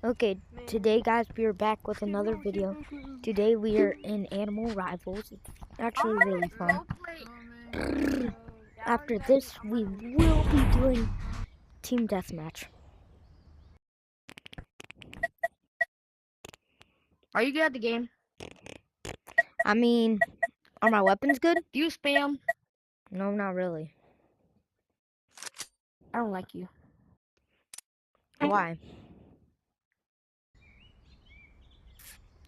Okay, today guys, we are back with another video. Today we are in Animal Rivals. It's actually really fun. After this, we will be doing Team Deathmatch. Are you good at the game? I mean, are my weapons good? Do you spam? No, not really. I don't like you. Why?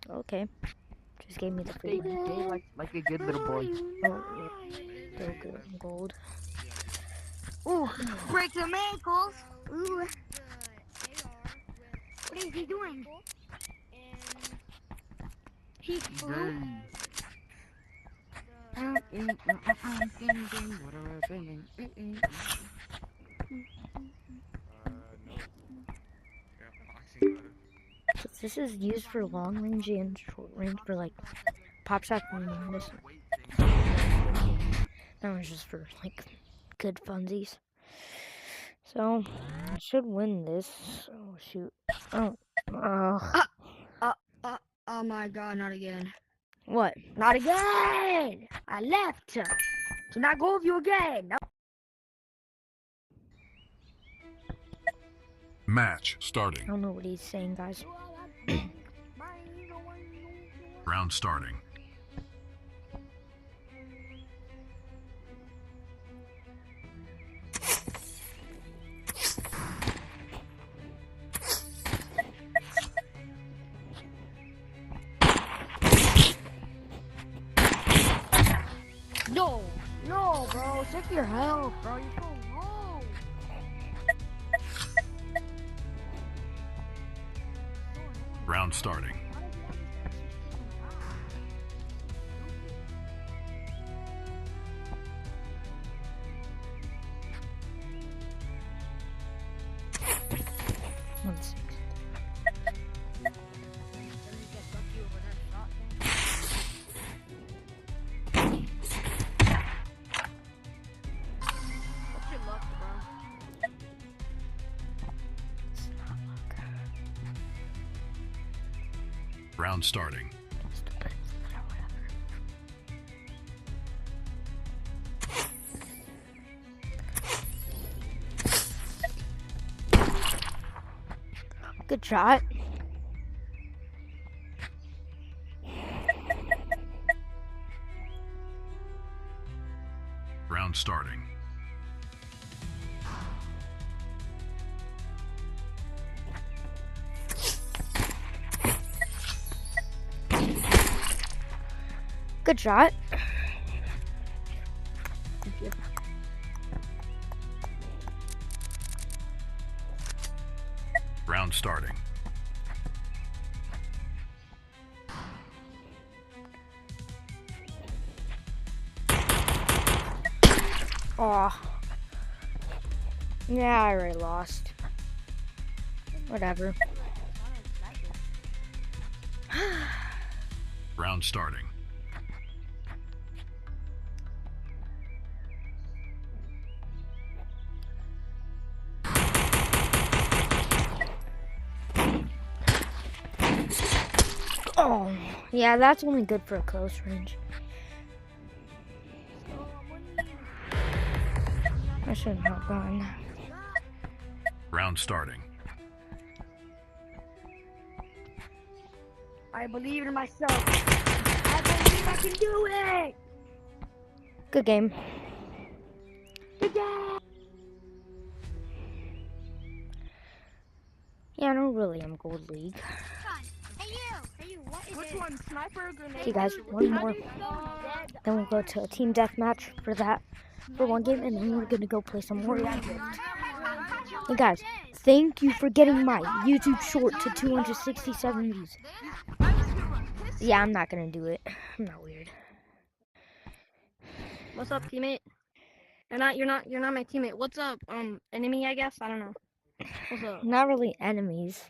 Okay. Just gave me the free Stay one. like a good little boy. Oh, so good. Gold. Ooh, break some ankles. Ooh. What is he doing? He's blue. This is used for long range and short range for like pop shot and this. That one's just for like good funsies. So I should win this. Oh shoot! Oh, Oh my god, not again. what? Not again! I left. Do not go with you again. No. Match I starting. don't know what he's saying, guys. Round starting. No, no, bro. Check your health, bro. You're so low. Round starting. One six. What's your luck, bro? It's not luck. Round starting. Just a bit. Whatever. Good shot. Round starting. Good shot. Round starting. Aw. Yeah, I already lost. Whatever. Round starting. Oh, yeah, that's only good for a close range. I shouldn't have gone. Round starting. I believe in myself. I believe I can do it. Good game. Good game. Yeah, no, really, I'm Gold League. Hey you, what is Which it? One, sniper or grenade? Okay, guys, one more. Then we'll go to a team deathmatch for that, for one game, and then we're gonna go play some more. Hey guys, thank you for getting my YouTube short to 267 views. Yeah, I'm not gonna do it. I'm not weird. What's up, teammate? You're not my teammate. What's up, enemy? I guess I don't know. What's up? Not really enemies.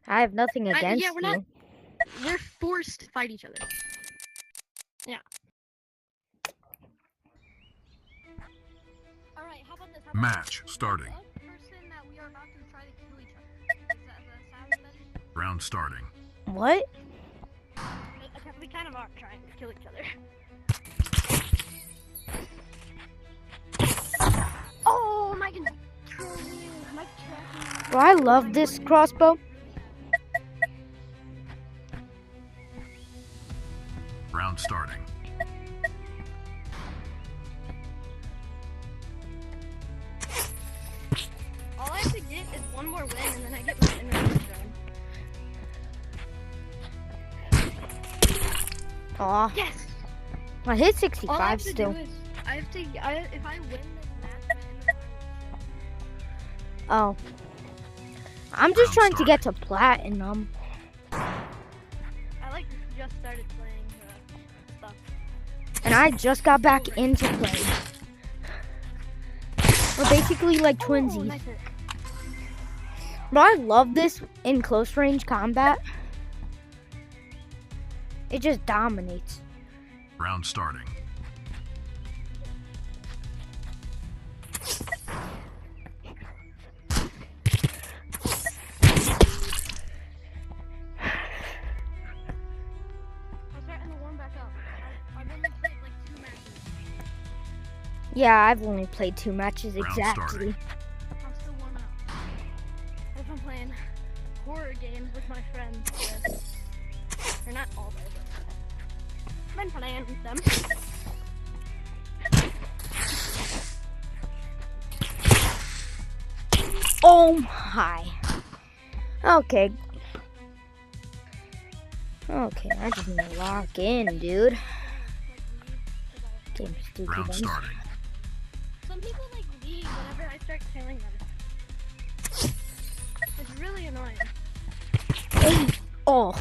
I have nothing against we're not. you. We're forced to fight each other. Yeah. All right. How about this? Match starting. Person that we are about to try to kill each other. Is that Round starting. What? We kind of are trying to kill each other. Oh, my control wheels, my tracking. Bro, I love this crossbow. Round starting. All I have to get is one more win, and then I get my internet zone. Aw, Yes! I hit All I 65 have to still. do is, if I win this match, my internet zone Oh. I'm just Round trying to get to platinum. I like just started playing stuff. And I just got back into play. We're basically like Oh, twinsies. nice hit. But I love this in close range combat. It just dominates. Round starting. I'm starting to warm back up. I've only played like 2 matches. Yeah, I've only played 2 matches Round exactly. starting. I'm still warming up. I've been playing horror games with my friends. They're not all there, but I've been playing with them. Oh my. Okay. Okay, I just need to lock in, dude. Game stupid. Round starting. Some people like leave whenever I start killing them. It's really annoying. Oh.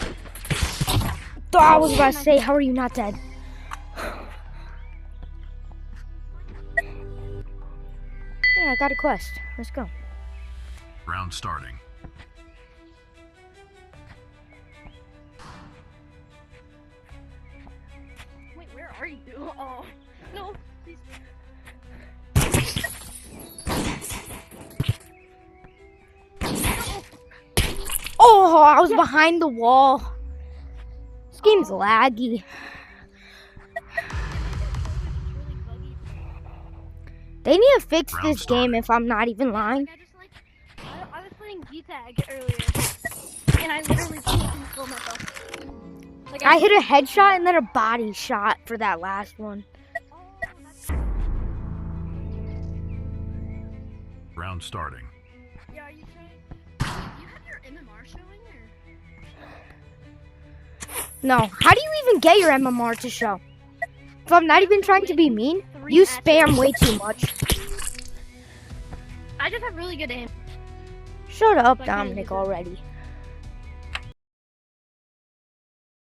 I was about to say, how are you not dead? Yeah, I got a quest. Let's go. Round starting. Wait, where are you? Oh, no, please. Oh, I was behind the wall. This game's laggy. They need to fix Round this game if I'm not even lying. I was playing G-Tag earlier, and I literally couldn't kill myself. Like, I hit a headshot and then a body shot for that last one. Oh, that's... Round starting. Yeah, are you trying? You have your MMR showing, or? No, how do you even get your MMR to show? If I'm not even trying to be mean, you spam way too much. I just have really good aim. Shut up, Like, Dominic, really already.